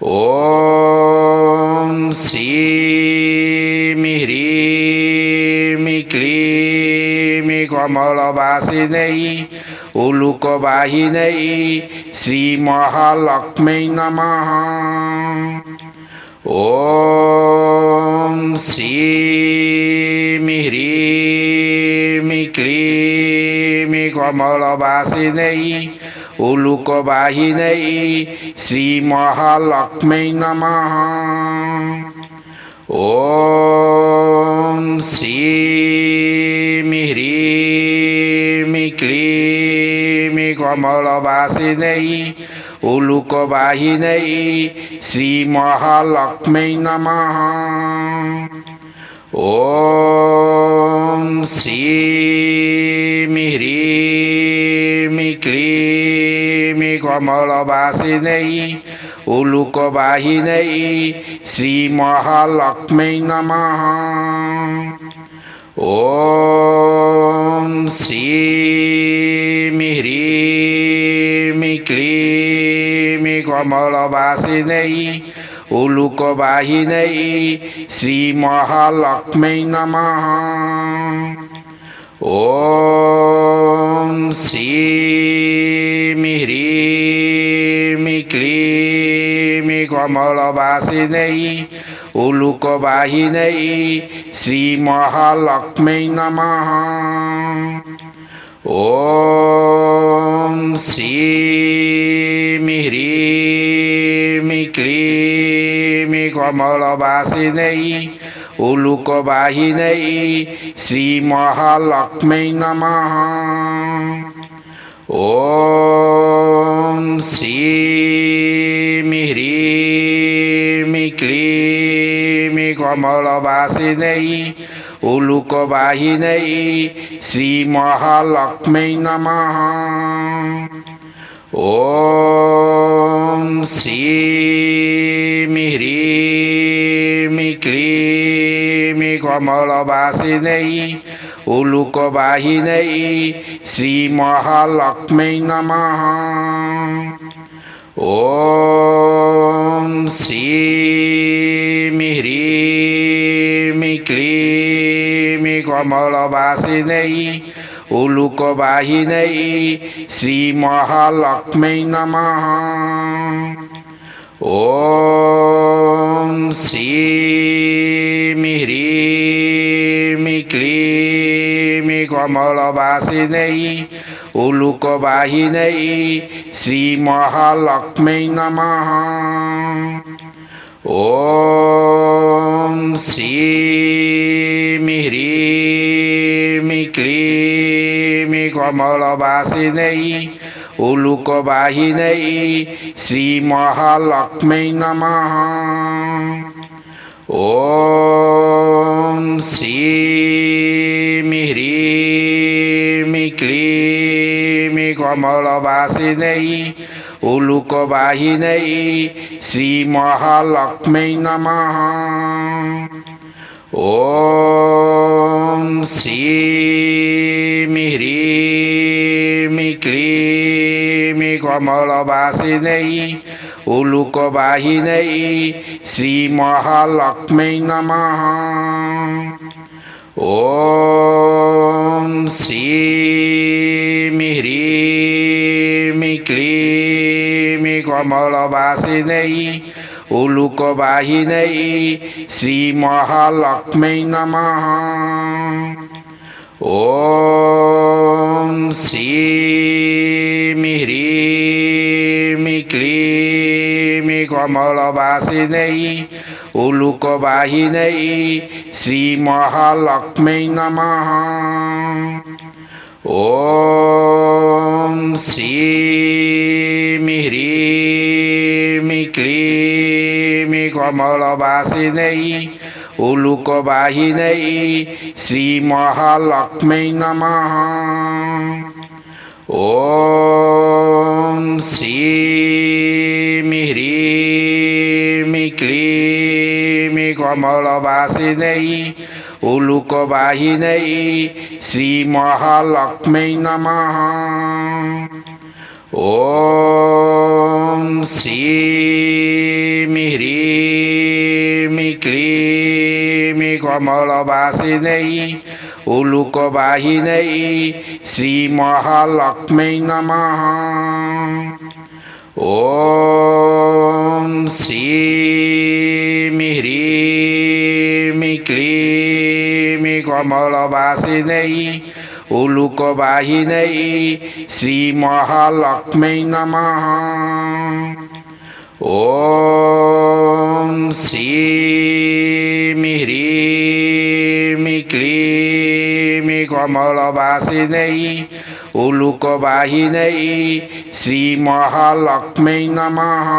ॐ श्रीं ह्रीं क्लीं कमलवासिनै उलुकवाहिनै श्रीमहालक्ष्मै नमः। ॐ श्रीं ह्रीं क्लीं कमलवासिनै उलुकवाहिनै श्रीमहालक्ष्मै नमः। ॐ श्रीं ह्रीं क्लीं कमलवासिनै उलुकवाहिनै श्रीमहालक्ष्मै नमः। ॐ श्रीं ह्रीं क्लीं कमलवासिनै उलुकवाहिनै श्रीमहालक्ष्मै नमः। ॐ श्रीं ह्रीं क्लीं कमलवासिनै उलुकवाहिनै श्रीमहालक्ष्मै नमः। ॐ श्रीं ह्रीं क्लीं कमलवासिनै उलुकवाहिनै श्रीमहालक्ष्मै नमः। ॐ श्रीं ह्रीं क्लीं कमलवासिनै उलुकवाहिनै श्रीमहालक्ष्मै नमः। ॐ श्रीं ह्रीं क्लीं कमलवासिनै उलुकवाहिनै श्रीमहालक्ष्मै नमः। ॐ श्रीं ह्रीं क्लीं कमलवासिनै उलुकवाहिनै श्रीमहालक्ष्मै नमः। ॐ श्रीं ह्रीं क्लीं कमलवासिनै उलुकवाहिनै श्रीमहालक्ष्मै नमः। ॐ श्रीं ह्रीं क्लीं कमलवासिनै उलुकवाहिनै श्रीमहालक्ष्मै नमः। ॐ श्रीं ह्रीं क्लीं कमलवासिनै उलुकवाहिनै श्रीमहालक्ष्मै नमः। ॐ श्रीं ह्रीं क्लीं कमलवासिनै उलुकवाहिनै श्रीमहालक्ष्मै नमः। ॐ श्रीं ह्रीं क्लीं कमलवासिनै उलुकवाहिनै श्रीमहालक्ष्मै नमः। ॐ श्रीं ह्रीं क्लीं कमलवासिनै उलुकवाहिनै श्रीमहालक्ष्मै नमः। ॐ श्रीं ह्रीं क्लीं कमलवासिनै उलुकवाहिनै श्रीमहालक्ष्मै नमः। ॐ श्रीं ह्रीं क्लीं कमलवासिनै उलुकवाहिनै श्रीमहालक्ष्मै नमः। ॐ श्रीं ह्रीं क्लीं कमलवासिनै उलुकवाहिनै श्रीमहालक्ष्मै नमः। ॐ श्रीं কমলবাসিনেই উলুকবাহিনেই শ্রীমহালক্ষ্মী নমঃ। ওম শ্রীম হ্রিম ক্লিম কমলবাসিনেই উলুকবাহিনেই শ্রীমহালক্ষ্মী নমঃ। ওম শ্রীম হ্রিম ক্লিম কমলবাসিনেই উলুকবাহিনেই শ্রীমহালক্ষ্মী নমঃ।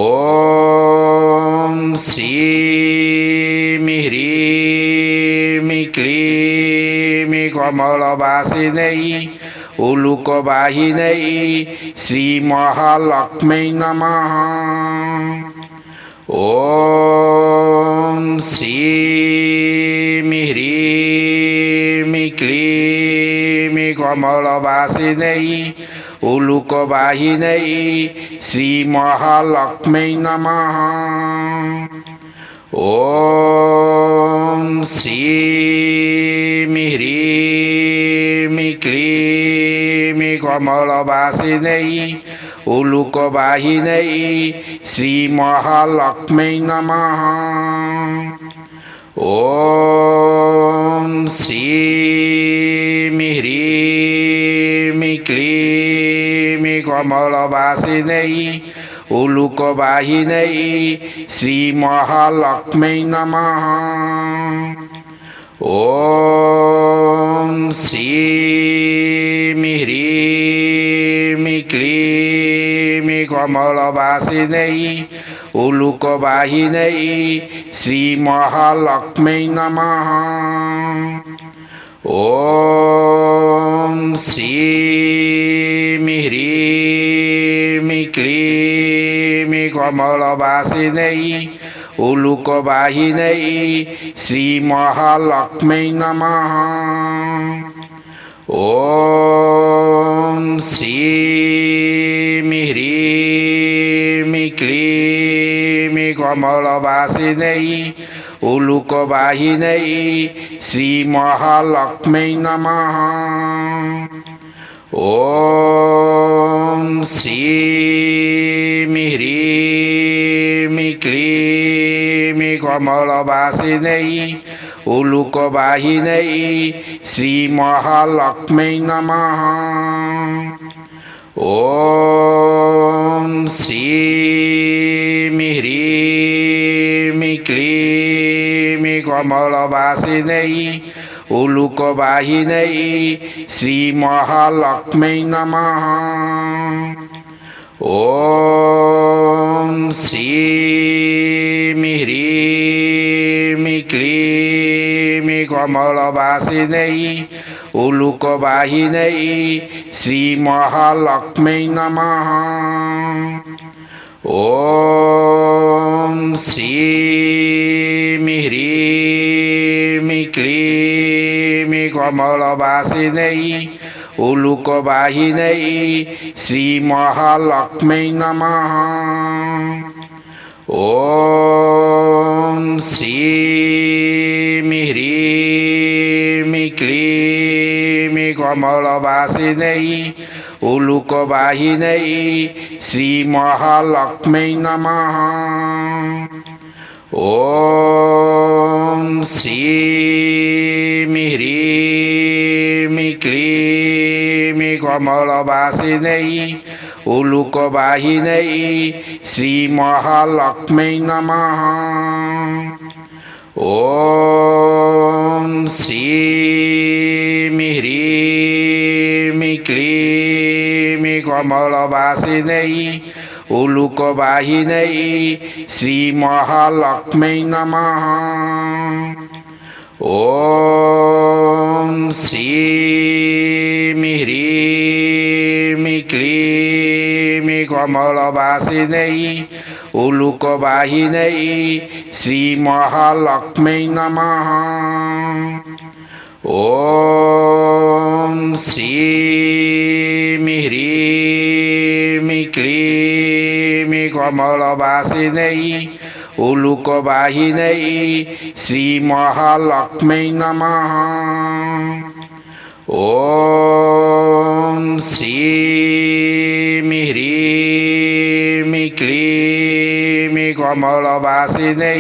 ওম শ্রীম হ্রিম ক্লিম কমলবাসিনেই উলুকবাহিনেই শ্রীমহালক্ষ্মী নমঃ। ওম শ্রীম হ্রিম ক্লিম কমলবাসিনেই উলুকবাহিনেই শ্রীমহালক্ষ্মী নমঃ। ওম শ্রীম হ্রিম ক্লিম কমলবাসিনেই উলুকবাহিনেই শ্রীমহালক্ষ্মী নমঃ। ওম শ্রীম হ্রিম ক্লিম কমলবাসিনেই উলুকবাহিনেই শ্রীমহালক্ষ্মী নমঃ। ওম শ্রীম হ্রিম ক্লিম কমলবাসিনেই উলুকবাহিনেই শ্রীমহালক্ষ্মী নমঃ। ওম শ্রীম হ্রিম ক্লিম কমলবাসিনেই উলুকবাহিনেই শ্রীমহালক্ষ্মী নমঃ। ওম শ্রীম হ্রিম ক্লিম কমলবাসিনেই উলুকবাহিনেই শ্রীমহালক্ষ্মী নমঃ। ওম শ্রীম হ্রিম ক্লিম কমলবাসিনেই উলুকবাহিনেই শ্রীমহালক্ষ্মী নমঃ। ওম শ্রীম হ্রিম ক্লিম কমলবাসিনেই উলুকবাহিনেই শ্রীমহালক্ষ্মী নমঃ। ওম শ্রীম হ্রিম ক্লিম কমলবাসিনেই উলুকবাহিনেই শ্রীমহালক্ষ্মী নমঃ। ওম শ্রীম হ্রিম ক্লিম কমলবাসিনেই উলুকবাহিনেই শ্রীমহালক্ষ্মী নমঃ। ওম শ্রীম হ্রিম ক্লিম কমলবাসিনেই উলুকবাহিনেই শ্রীমহালক্ষ্মী নমঃ। ওম শ্রীম হ্রিম ক্লিম কমলবাসিনেই উলুকবাহিনেই শ্রীমহালক্ষ্মী নমঃ। ওম শ্রীম হ্রিম ক্লিম কমলবাসিনেই উলুকবাহিনেই শ্রীমহালক্ষ্মী নমঃ। ওম শ্রীম হ্রিম ক্লিম কমলবাসিনেই উলুকবাহিনেই শ্রীমহালক্ষ্মী নমঃ। ওম শ্রীম হ্রিম ক্লিম কমলবাসিনেই উলুকবাহিনী শ্রী মহালক্ষ্মী নমঃ। ওম শ্রীম হ্রিম ক্লিম কমলবাসিনী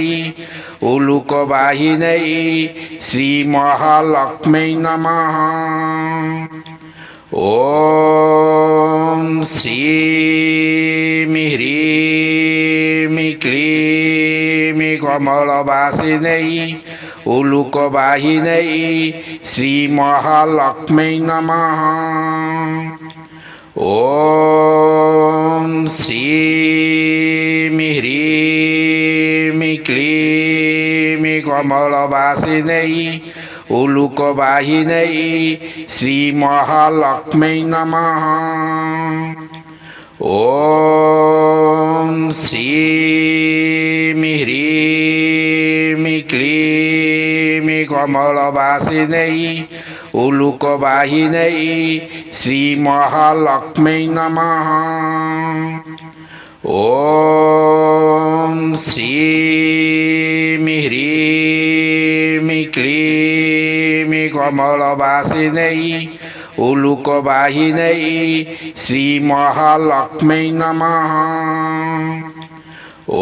উলুকবাহিনী শ্রী মহালক্ষ্মী নমঃ। ওম শ্রীম হ্রিম ক্লিম কমলবাসিনী উলুকবাহিনী শ্রী মহালক্ষ্মী নমঃ। ওম শ্রীম হ্রিম ক্লিম কমলবাসিনী উলুকবাহিনী শ্রী মহালক্ষ্মী নমঃ। ওম শ্রীম হ্রিম ক্লিম কমলবাসিনী উলুকবাহিনী শ্রী মহালক্ষ্মী নমঃ। ওম শ্রীম হ্রিম ক্লিম কমলবাসিনী উলুকবাহিনী শ্রী মহালক্ষ্মী নমঃ।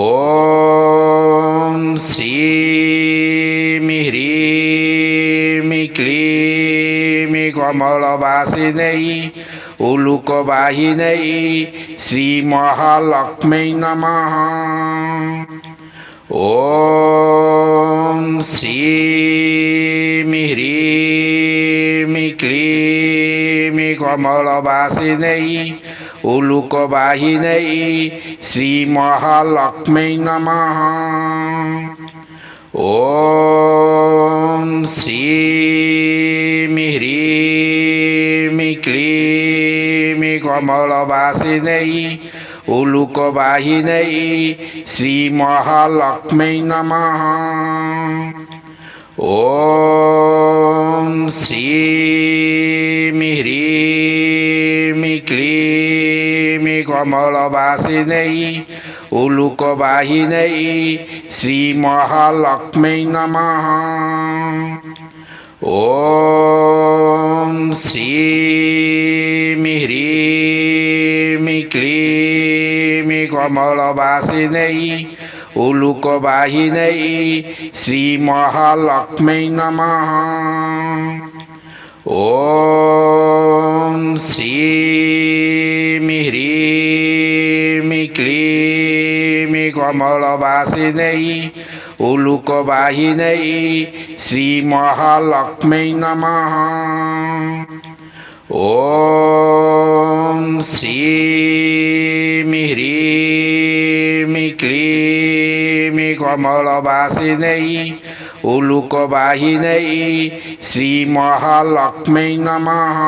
ওম শ্রীম হ্রিম ক্লিম কমলবাসিনী উলুকবাহিনী শ্রী মহালক্ষ্মী নমঃ। ওম শ্রীম হ্রিম ক্লিম কমলবাসিনী উলুকবাহিনী শ্রী মহালক্ষ্মী নমঃ। ওম শ্রীম হ্রিম ক্লিম কমলবাসিনী উলুকবাহিনী শ্রী মহালক্ষ্মী নমঃ। ওম শ্রীম হ্রিম ক্লিম কমলবাসিনী উলুকবাহিনী শ্রী মহালক্ষ্মী নমঃ। ওম শ্রীম হ্রিম ক্লিম কমলবাসিনী উলুকবাহিনী শ্রী মহালক্ষ্মী নমঃ। ওম শ্রীম হ্রিম ক্লিম কমলবাসিনী উলুকবাহিনী শ্রী মহালক্ষ্মী নমঃ। ওম শ্রীম হ্রিম ক্লিম কমলবাসিনী উলুকবাহিনী শ্রী মহালক্ষ্মী নমঃ।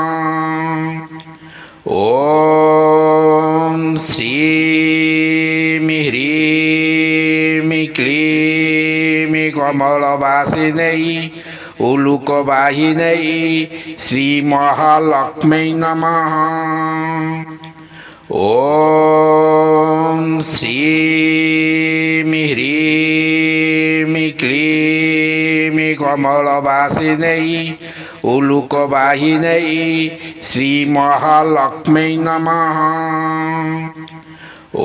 ওম শ্রীম হ্রিম ক্লিম কমলবাসিনী উলুকবাহিনী শ্রী মহালক্ষ্মী নমঃ। ওম শ্রীম হ্রিম ক্লিম কমলবাসিনী উলুকবাহিনী শ্রী মহালক্ষ্মী নমঃ।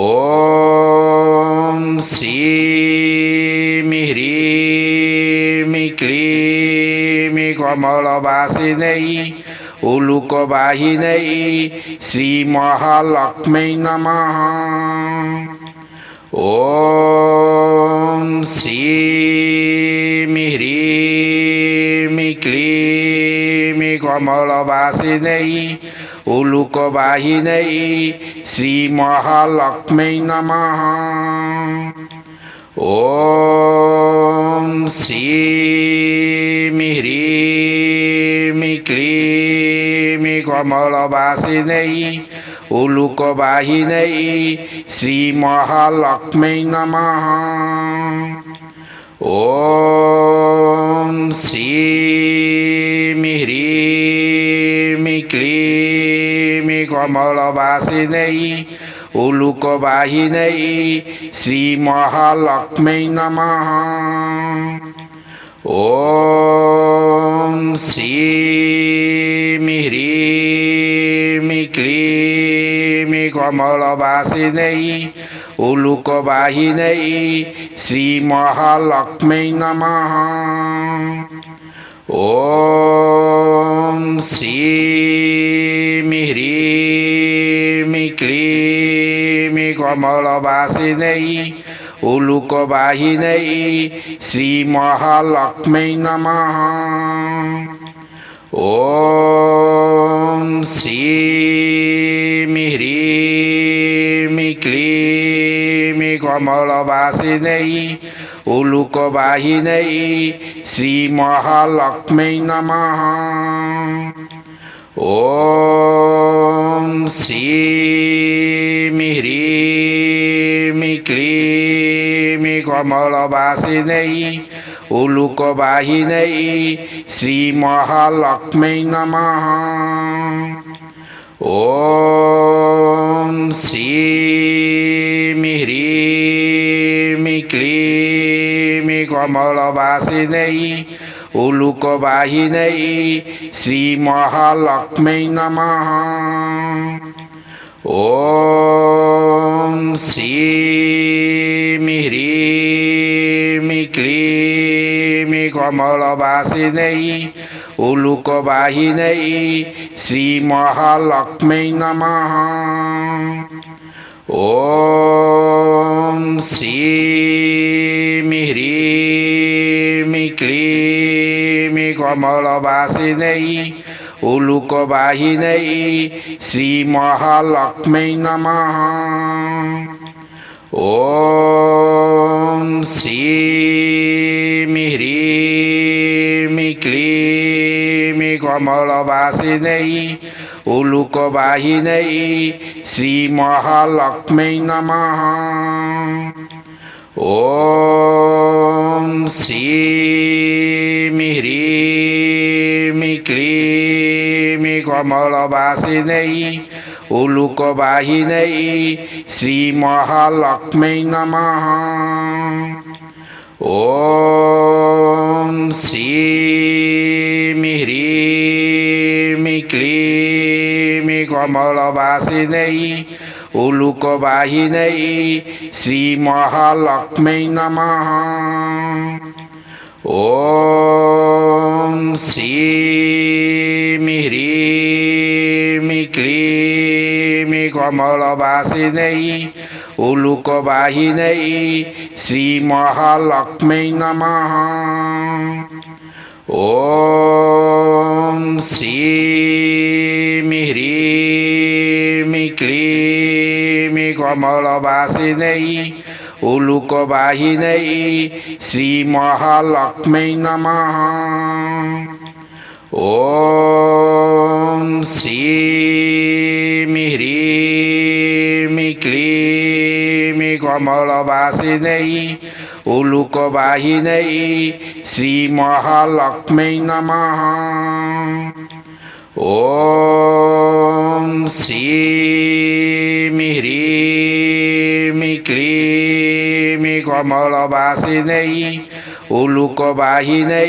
ওম শ্রীম হ্রিম ক্লিম কমলবাসিনী উলুকবাহিনী শ্রী মহালক্ষ্মী নমঃ। ওম শ্রীম হ্রিম ক্লিম কমলবাসিনী উলুকবাহিনী শ্রী মহালক্ষ্মী নমঃ। ওম শ্রীম হ্রিম ক্লিম কমলবাসিনী উলুকবাহিনী শ্রী মহালক্ষ্মী নমঃ। ওম শ্রীম হ্রিম ক্লিম কমলবাসিনী উলুকবাহিনী শ্রী মহালক্ষ্মী নমঃ। ওম শ্রীম হ্রিম ক্লিম কমলবাসিনী উলুকবাহিনী শ্রী মহালক্ষ্মী নমঃ। ওম শ্রীম হ্রিম ক্লিম কমলবাসিনী উলুকবাহিনী শ্রী মহালক্ষ্মী নমঃ। ওম শ্রীম হ্রিম ক্লিম কমলবাসিনী উলুকবাহিনী শ্রী মহালক্ষ্মী নমঃ। ওম শ্রীম হ্রিম ক্লিম কমলবাসিনী উলুকবাহিনী শ্রী মহালক্ষ্মী নমঃ। ওম শ্রীম হ্রিম ক্লিম কমলবাসিনী উলুকবাহিনী শ্রী মহালক্ষ্মী নমঃ। ওম শ্রীম হ্রিম ক্লিম কমলবাসিনী উলুকবাহিনী শ্রী মহালক্ষ্মী নমঃ। ওম শ্রীম হ্রিম ক্লিম কমলবাসিনী উলুকবাহিনী শ্রী মহালক্ষ্মী নমঃ। ওম শ্রীম হ্রিম ক্লিম কমলবাসিনী উলুকবাহিনী শ্রী মহালক্ষ্মী নমঃ। ওম শ্রীম হ্রিম ক্লিম কমলবাসিনী উলুকবাহিনী শ্রী মহালক্ষ্মী নমঃ। ওম শ্রীম হ্রিম ক্লিম কমলবাসিনী উলুকবাহিনী শ্রী মহালক্ষ্মী নমঃ। ওম শ্রীম হ্রিম ক্লিম কমলবাসিনী উলুকবাহিনী শ্রী মহালক্ষ্মী নমঃ। ওম শ্রীম হ্রিম ক্লিম কমলবাসিনী উলুকবাহিনী শ্রী মহালক্ষ্মী নমঃ। ওম শ্রীম হ্রিম ক্লিম কমলবাসিনী উলুকবাহিনী শ্রী মহালক্ষ্মী নমঃ। ওম শ্রীম হ্রিম ক্লিম কমলবাসিনী উলুকবাহিনী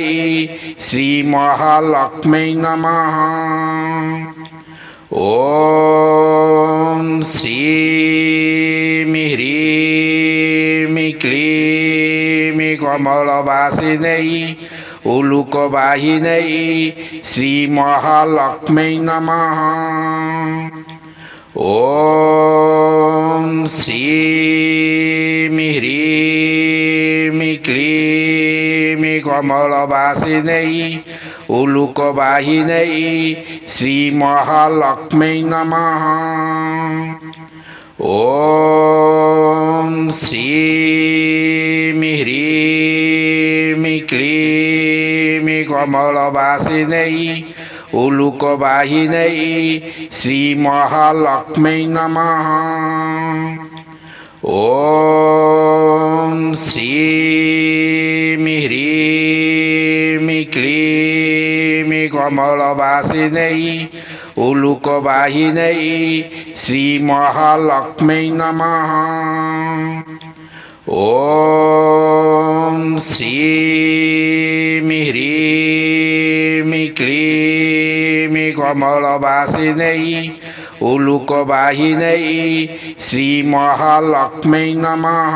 শ্রী মহালক্ষ্মী নমঃ। ওম শ্রীম হ্রিম ক্লিম কমলবাসিনী উলুকবাহিনী শ্রী মহালক্ষ্মী নমঃ। ওম শ্রীম হ্রিম ক্লিম কমলবাসিনী উলুকবাহিনী শ্রী মহালক্ষ্মী নমঃ। ওম শ্রীম হ্রিম ক্লিম কমলবাসিনী উলুকবাহিনী শ্রী মহালক্ষ্মী নমঃ। ওম শ্রীম হ্রিম ক্লিম কমলবাসিনী উলুকবাহিনী श्रीमहालक्ष्म्यै नमः। ॐ श्रीं ह्रीं क्लीं कमलवासिनै उलुकवाहिनै श्रीमहालक्ष्म्यै नमः।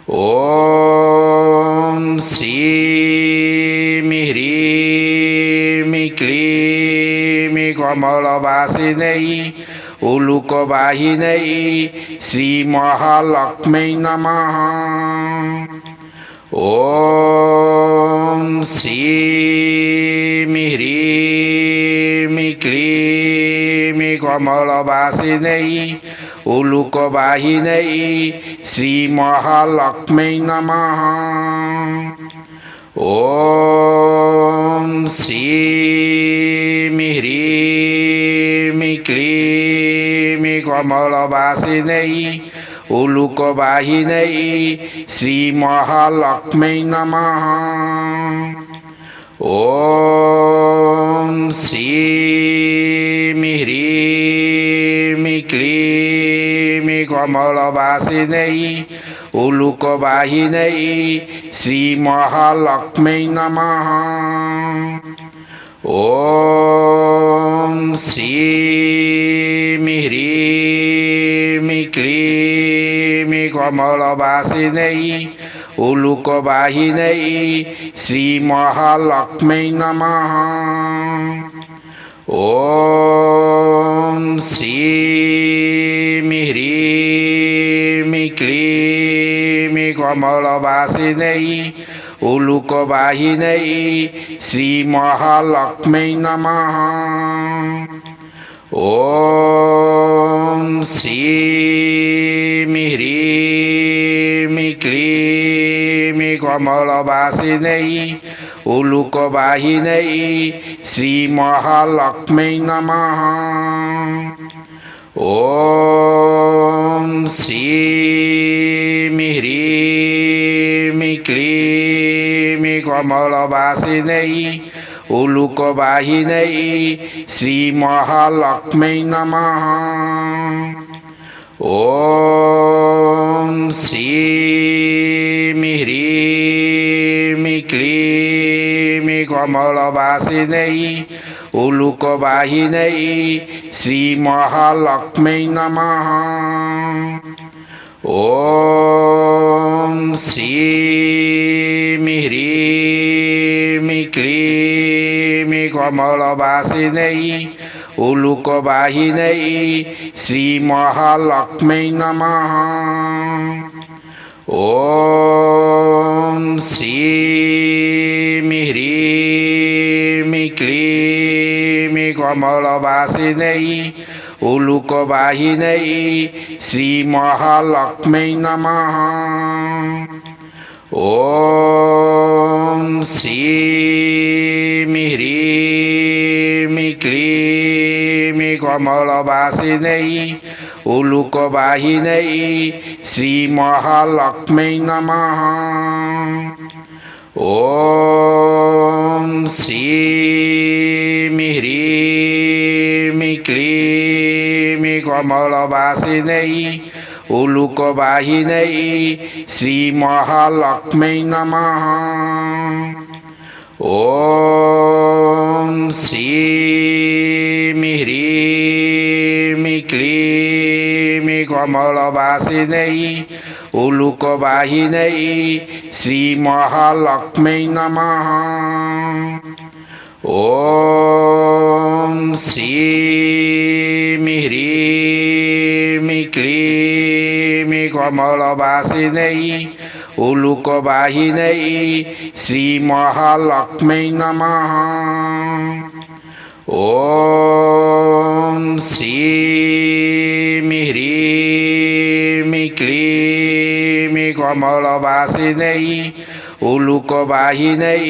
ॐ श्रीं ह्रीं क्लीं कमलवासिनै उलुकवाहिनै श्रीमहालक्ष्म्यै नमः। ॐ श्रीं ह्रीं क्लीं कमलवासिनै उलुकवाहिनै श्रीमहालक्ष्म्यै नमः। ॐ श्रीं ह्रीं क्लीं कमलवासिनै उलुकवाहिनै श्रीमहालक्ष्म्यै नमः। ॐ श्रीं ह्रीं क्लीं कमलवासिनै उलुकवाहिनै श्रीमहालक्ष्म्यै नमः। ॐ श्रीं ह्रीं क्लीं कमलवासिनै उलुकवाहिनै श्रीमहालक्ष्म्यै नमः। ॐ श्रीं ह्रीं क्लीं कमलवासिनै उलुकवाहिनै श्रीमहालक्ष्म्यै नमः। ॐ श्रीं ह्रीं क्लीं कमलवासिनै उलुकवाहिनै श्रीमहालक्ष्म्यै नमः। ॐ श्रीं ह्रीं क्लीं कमलवासिनै उलुकवाहिनै श्रीमहालक्ष्म्यै नमः। ॐ श्रीं ह्रीं क्लीं कमलवासिनै उलुकवाहिनै श्रीमहालक्ष्म्यै नमः। ॐ श्रीं ह्रीं क्लीं कमलवासिनै उलुकवाहिनै श्रीमहालक्ष्म्यै नमः। ॐ श्रीं ह्रीं क्लीं कमलवासिनै उलुकवाहिनै श्रीमहालक्ष्म्यै नमः। ॐ श्रीं ह्रीं क्लीं कमलवासिनै उलुकवाहिनै श्रीमहालक्ष्म्यै नमः। ॐ श्रीं ह्रीं क्लीं कमलवासिनै उलुकवाहिनै श्रीमहालक्ष्म्यै नमः। ॐ श्रीं ह्रीं क्लीं कमलवासिनै उलुकवाहिनै श्रीमहालक्ष्म्यै नमः। ॐ श्रीं ह्रीं क्लीं कमलवासिनै उलुकवाहिनै श्रीमहालक्ष्म्यै नमः। ॐ श्रीं ह्रीं क्लीं कमलवासिनै उलुकवाहिनै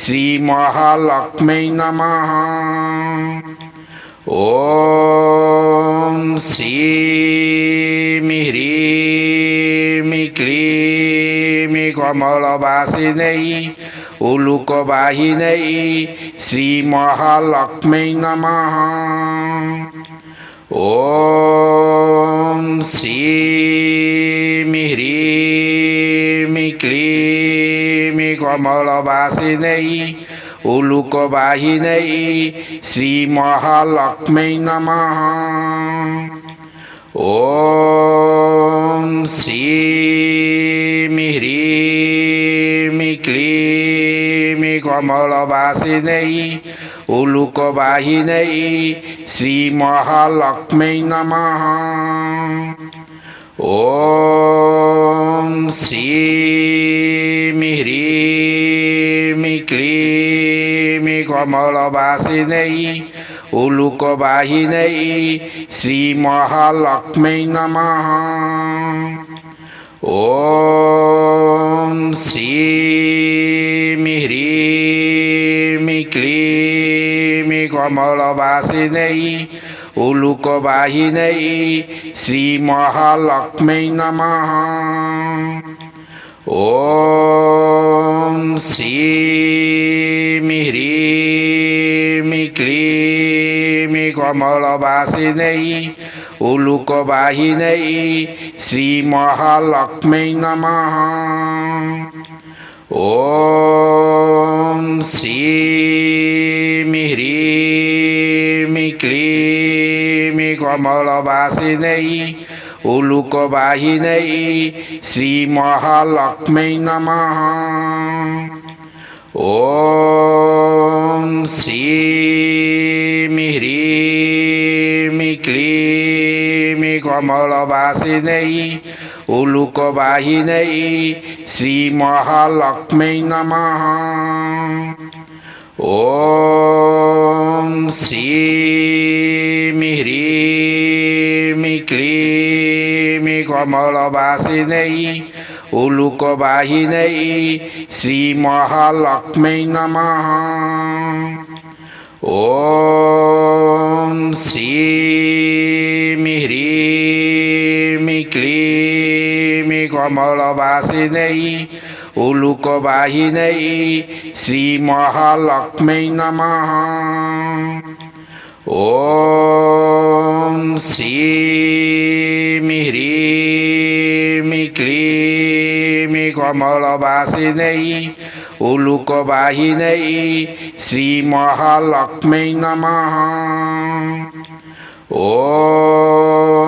श्रीमहालक्ष्म्यै नमः। ॐ श्रीं ह्रीं क्लीं कमलवासिनै उलुकवाहिनै श्रीमहालक्ष्म्यै नमः। ॐ श्रीं ह्रीं क्लीं कमलवासिनै उलुकवाहिनै श्रीमहालक्ष्मै नमः। ॐ श्रीं ह्रीं क्लीं कमलवासिनै उलुकवाहिनै श्रीमहालक्ष्मै नमः। ॐ श्रीं ह्रीं क्लीं कमलवासिनै उलुकवाहिनै श्रीमहालक्ष्मै नमः। ॐ श्रीं ह्रीं क्लीं कमलवासिनै उलुकवाहिनै श्रीमहालक्ष्मै नमः। ॐ श्रीं ह्रीं क्लीं कमलवासिनै उलुकवाहिनै श्रीमहालक्ष्मै नमः। ॐ श्रीं ह्रीं क्लीं कमलवासिनै उलुकवाहिनै श्रीमहालक्ष्मै नमः। ॐ श्रीं ह्रीं क्लीं कमलवासिनै उलुकवाहिनै श्रीमहालक्ष्मै नमः। ॐ श्रीं ह्रीं क्लीं कमलवासिनै उलुकवाहिनै श्रीमहालक्ष्मै नमः। ॐ श्रीं ह्रीं क्लीं कमलवासिनै उलुकवाहिनै श्रीमहालक्ष्मै नमः। ॐ श्रीं ह्रीं क्लीं कमलवासिनै उलुकवाहिनै श्रीमहालक्ष्मै नमः।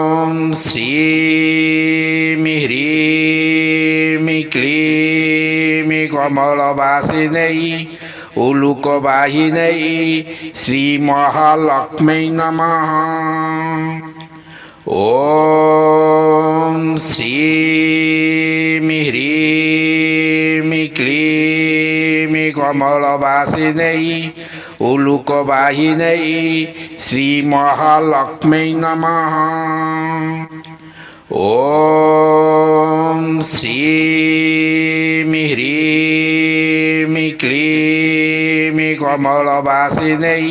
ॐ श्रीं ह्रीं क्लीं कमलवासिनै उलुकवाहिनै श्रीमहालक्ष्मै नमः। ॐ श्रीं ह्रीं क्लीं कमलवासिनै उलुकवाहिनै श्रीमहालक्ष्मै नमः। ॐ श्रीं ह्रीं क्लीं कमलवासिनै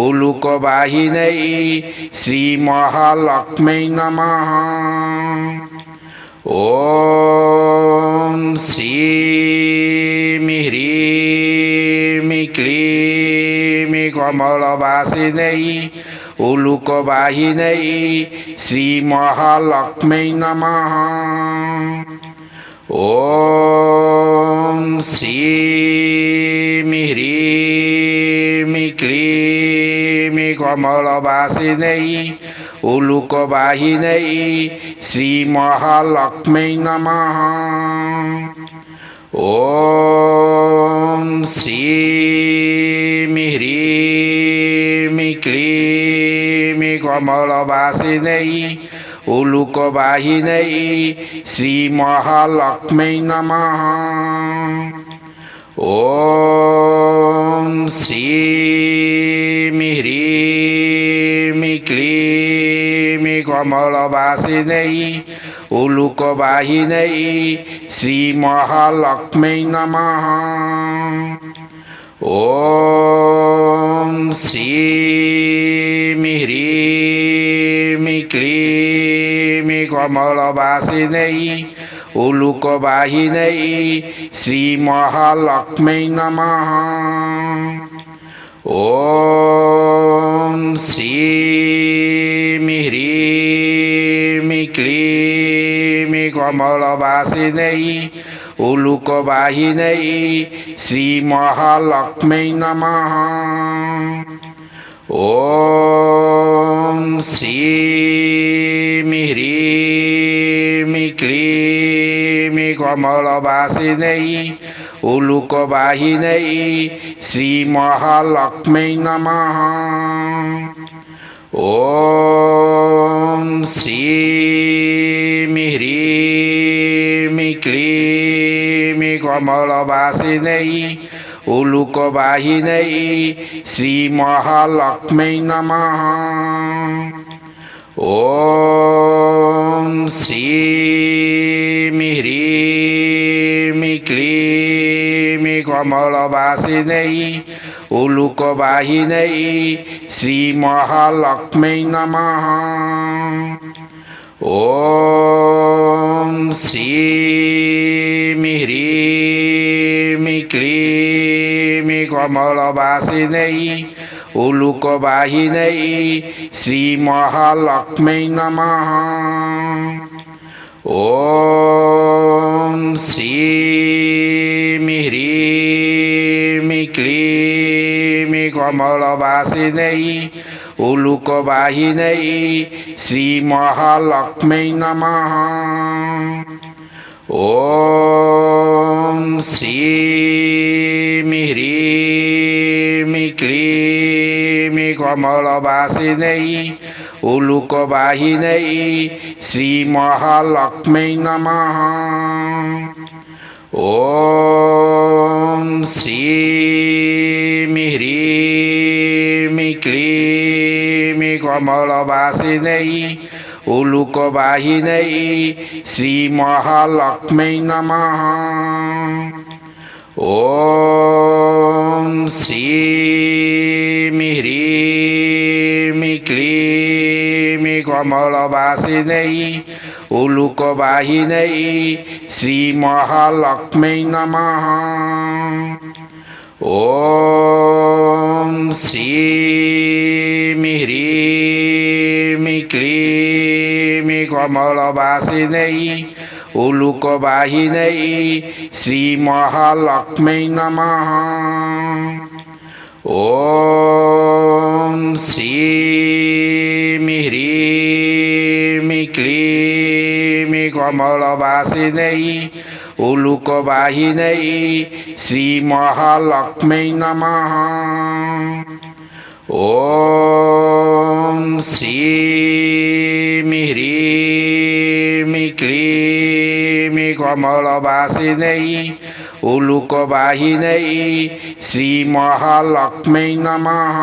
उलुकवाहिनै श्रीमहालक्ष्मै नमः। ॐ श्रीं ह्रीं क्लीं कमलवासिनै उलुकवाहिनै श्रीमहालक्ष्मै नमः। ॐ श्रीं ह्रीं क्लीं कमलवासिनै उलुकवाहिनै श्रीमहालक्ष्मै नमः। ॐ श्रीं ह्रीं क्लीं कमलवासिनै उलुकवाहिनै श्रीमहालक्ष्मै नमः। ॐ श्रीं ह्रीं क्लीं कमलवासिनै उलुकवाहिनै श्रीमहालक्ष्मै नमः। ॐ श्रीं ह्रीं क्लीं कमलवासिनै उलुकवाहिनै श्रीमहालक्ष्मै नमः। ॐ শ্রীমি হ্রিমি ক্লিমি কমলবাসিনেই উলুকবাহিনেই শ্রীমহালক্ষ্মী নমঃ। ওম শ্রীমি হ্রিমি ক্লিমি কমলবাসিনেই উলুকবাহিনেই শ্রীমহালক্ষ্মী নমঃ। ওম শ্রীমি হ্রিমি ক্লিমি কমলবাসিনেই উলুকবাহিনেই শ্রীমহালক্ষ্মী নমঃ। ওম শ্রীমি হ্রিমি ক্লিমি কমলবাসিনেই উলুকবাহিনেই শ্রীমহালক্ষ্মী নমঃ। ওম শ্রীমি হ্রিমি ক্লিমি কমলবাসিনেই উলুকবাহিনেই শ্রীমহালক্ষ্মী নমঃ। ওম শ্রীমি হ্রিমি ক্লিমি কমলবাসিনেই উলুকবাহিনেই শ্রীমহালক্ষ্মী নমঃ। ওম শ্রীমি হ্রিমি ক্লিমি কমলবাসিনেই উলুকবাহিনেই শ্রীমহালক্ষ্মী নমঃ। ওম শ্রীমি হ্রিমি ক্লিমি কমলবাসিনেই উলুকবাহিনেই শ্রীমহালক্ষ্মী নমঃ। ওম শ্রীমি হ্রিমি ক্লিমি কমলবাসিনেই উলুকবাহিনেই শ্রীমহালক্ষ্মী নমঃ। ওম শ্রীমি হ্রিমি ক্লিমি কমলবাসিনেই উলুকবাহিনেই শ্রীমহালক্ষ্মী নমঃ। ওম শ্রীমি হ্রিমি ক্লিমি কমলবাসিনেই উলুকবাহিনেই শ্রীমহালক্ষ্মী নমঃ। ওম শ্রীমি হ্রিমি ক্লিমি কমলবাসিনেই উলুকবাহিনেই শ্রীমহালক্ষ্মী নমঃ।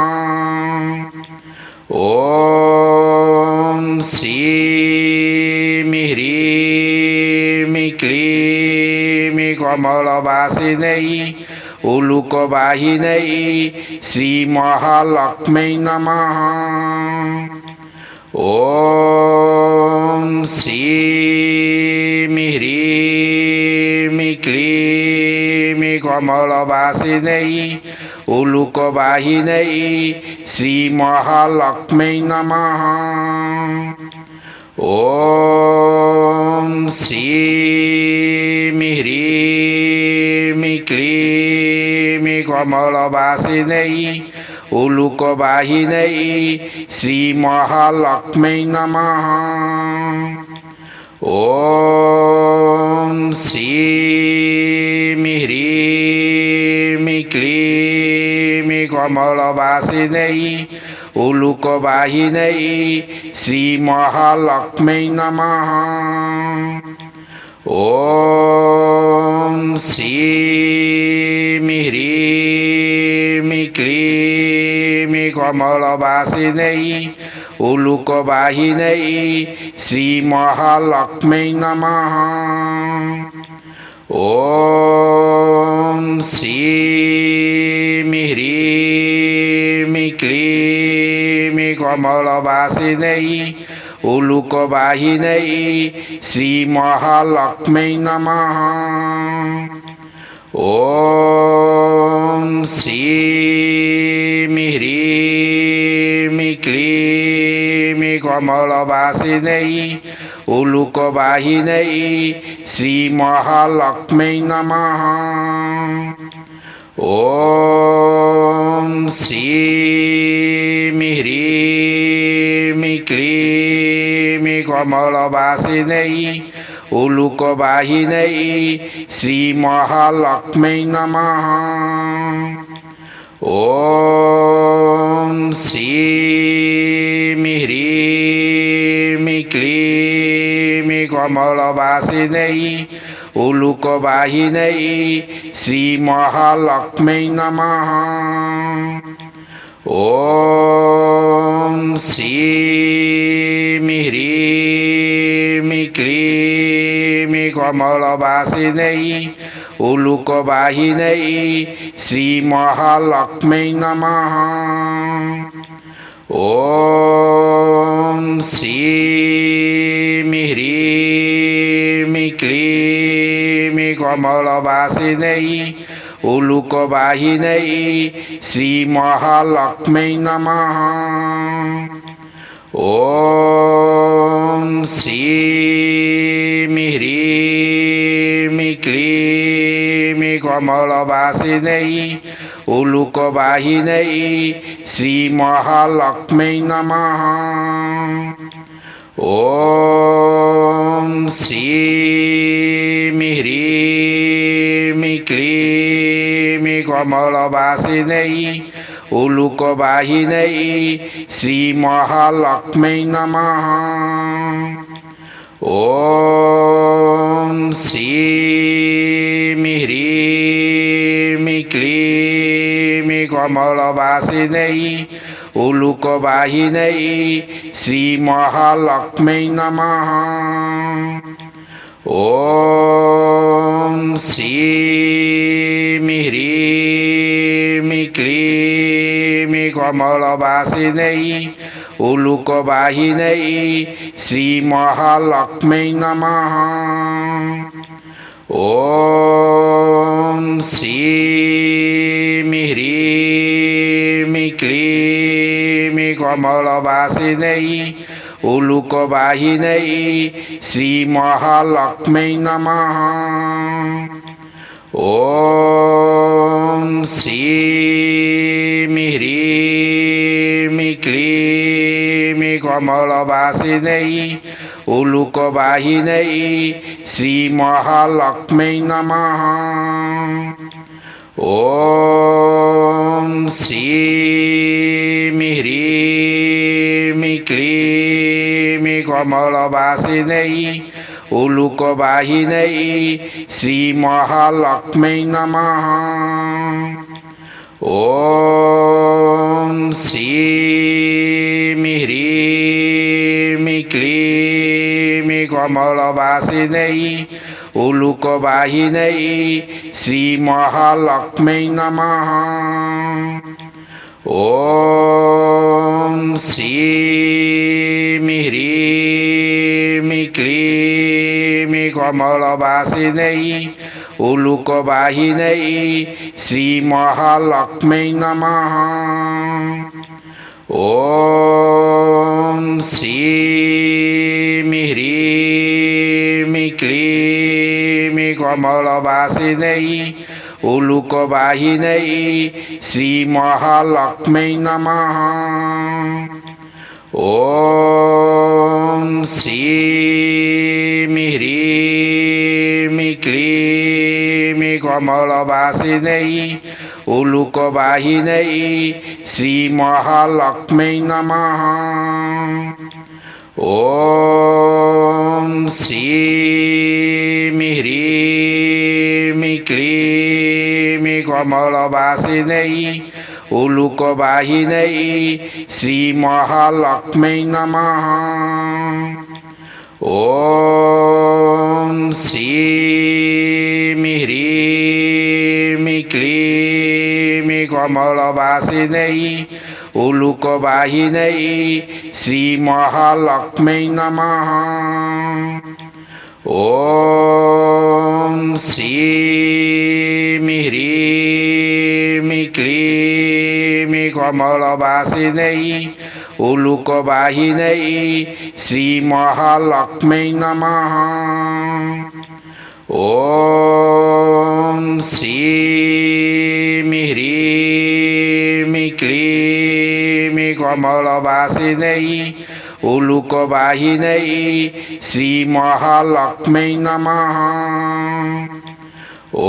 ওম শ্রীমি হ্রিমি ক্লিমি কমলবাসিনেই উলুকবাহিনেই শ্রীমহালক্ষ্মী নমঃ। ওম শ্রীমি হ্রিমি ক্লিমি কমলবাসিনেই উলুকবাহিনেই শ্রীমহালক্ষ্মী নমঃ। ওম শ্রীমি হ্রিমি ক্লিমি কমলবাসিনেই উলুকবাহিনেই শ্রীমহালক্ষ্মী নমঃ। ওম শ্রীমি হ্রিমি ক্লিমি কমলবাসিনেই উলুকবাহিনেই শ্রীমহালক্ষ্মী নমঃ। ওম শ্রীমি হ্রিমি ক্লিমি কমলবাসিনেই উলুকবাহিনেই শ্রীমহালক্ষ্মী নমঃ। ওম শ্রীমি হ্রিমি ক্লিমি কমলবাসিনেই উলুকবাহিনেই শ্রীমহালক্ষ্মী নমঃ। ওম শ্রীমি হ্রিমি ক্লিমি কমলবাসিনেই উলুকবাহিনেই শ্রীমহালক্ষ্মী নমঃ। ওম শ্রীমি হ্রিমি ক্লিমি কমলবাসিনেই উলুকবাহিনেই শ্রীমহালক্ষ্মী নমঃ। ওম শ্রীমি হ্রিমি ক্লিমি কমলবাসিনেই উলুকবাহিনেই শ্রীমহালক্ষ্মী নমঃ। ওম শ্রীমি হ্রিমি ক্লিমি কমলবাসিনেই উলুকবাহিনেই শ্রীমহালক্ষ্মী নমঃ। ওম শ্রীমি হ্রিমি ক্লিমি কমলবাসিনেই উলুকবাহিনেই শ্রীমহালক্ষ্মী নমঃ। ওম শ্রীমি হ্রিমি ক্লিমি কমলবাসিনেই উলুকবাহিনেই শ্রীমহালক্ষ্মী নমঃ। ওম শ্রীমি হ্রিমি ক্লিমি কমলবাসিনেই উলুকবাহিনেই শ্রীমহালক্ষ্মী নমঃ। ওম শ্রীমি হ্রিমি ক্লিমি কমলবাসিনেই উলুকবাহিনেই শ্রীমহালক্ষ্মী নমঃ। ওম শ্রীমি হ্রিমি ক্লিমি কমলবাসিনেই উলুকবাহিনেই শ্রীমহালক্ষ্মী নমঃ। ওম শ্রীমি হ্রিমি ক্লিমি কমলবাসিনেই উলুকবাহিনেই শ্রীমহালক্ষ্মী নমঃ। ওম শ্রীমি হ্রিমি ক্লিমি কমলবাসিনেই উলুকবাহিনেই শ্রীমহালক্ষ্মী নমঃ। ওম শ্রীমি হ্রিমি ক্লিমি কমলবাসিনেই উলুকবাহিনেই শ্রীমহালক্ষ্মী নমঃ। ওম শ্রীমি হ্রিমি ক্লিমি কমলবাসিনেই উলুকবাহিনেই শ্রীমহালক্ষ্মী নমঃ। ওম শ্রীমি হ্রিমি ক্লিমি কমলবাসিনেই উলুকবাহিনেই শ্রীমহালক্ষ্মী নমঃ। ওম শ্রীমি হ্রিমি ক্লিমি কমলবাসিনেই উলুকবাহিনেই শ্রীমহালক্ষ্মী নমঃ। ওম শ্রীমি হ্রিমি ক্লিমি কমলবাসিনেই উলুকবাহিনেই শ্রীমহালক্ষ্মী নমঃ। ওম শ্রীমি হ্রিমি ক্লিমি কমলবাসিনেই উলুকবাহিনেই শ্রীমহালক্ষ্মী নমঃ। ওম শ্রীমি হ্রিমি ক্লিমি কমলবাসিনেই উলুকবাহিনেই শ্রীমহালক্ষ্মী নমঃ। ওম শ্রীমি হ্রিমি ক্লিমি কমলবাসিনেই উলুকবাহিনী শ্রীমহালক্ষ্মী নমঃ। ওম শ্রীমি হ্রিমি ক্লিমি কমলবাসিনী উলুকবাহিনী শ্রীমহালক্ষ্মী নমঃ।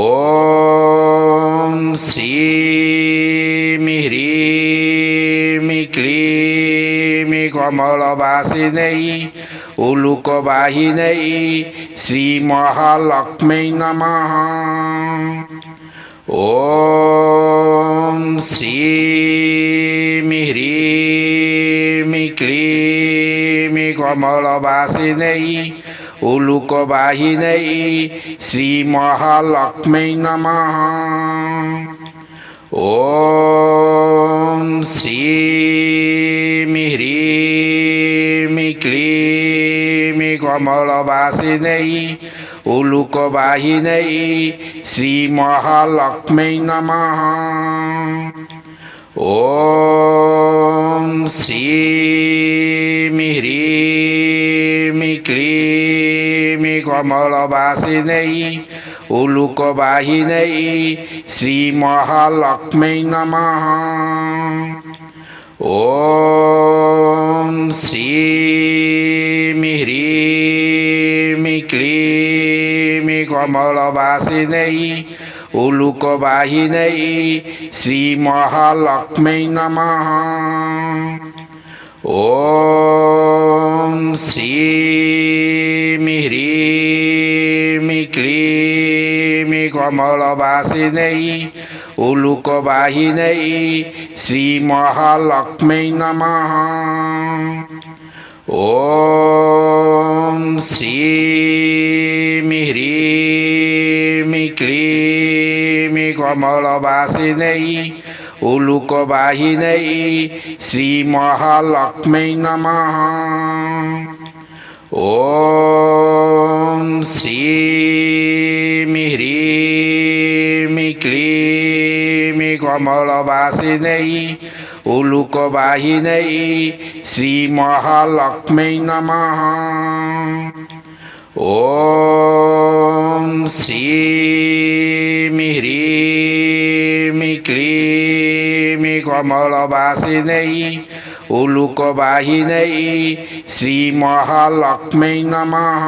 ওম শ্রীমি হ্রিমি ক্লিমি কমলবাসিনী উলুকবাহিনী শ্রীমহালক্ষ্মী নমঃ। ওম শ্রীমি হ্রিমি ক্লিমি কমলবাসিনী উলুকবাহিনী শ্রীমহালক্ষ্মী নমঃ। ওম শ্রীমি হ্রিমি ক্লিমি কমলবাসিনী উলুকবাহিনী শ্রীমহালক্ষ্মী নমঃ। ওম শ্রীমি হ্রিমি ক্লিমি কমলবাসিনী উলুকবাহিনী শ্রীমহালক্ষ্মী নমঃ। ওম শ্রীমি হ্রিমি ক্লিমি কমলবাসিনী উলুকবাহিনী শ্রীমহালক্ষ্মী নমঃ। ওম শ্রীমি হ্রিমি ক্লিমি কমলবাসিনী উলুকবাহিনী শ্রীমহালক্ষ্মী নমঃ। ওম শ্রীমি হ্রিমি ক্লিমি কমলবাসিনী উলুকবাহিনী শ্রীমহালক্ষ্মী নমঃ। ওম শ্রীমি হ্রিমি ক্লিমি কমলবাসিনী উলুকবাহিনী শ্রীমহালক্ষ্মী নমঃ। ওম শ্রীমি হ্রিমি ক্লিমি কমলবাসিনী উলুকবাহিনী শ্রীমহালক্ষ্মী নমঃ। ওম শ্রীমি হ্রিমি ক্লিমি কমলবাসিনী ওম শ্রীমি হ্রিমি ক্লিমি কমলবাসিনী উলুকবাহিনী শ্রীমহালক্ষ্মী নমঃ। ওম শ্রীমি হ্রিমি ক্লিমি কমলবাসিনী উলুকবাহিনী শ্রীমহালক্ষ্মী নমঃ।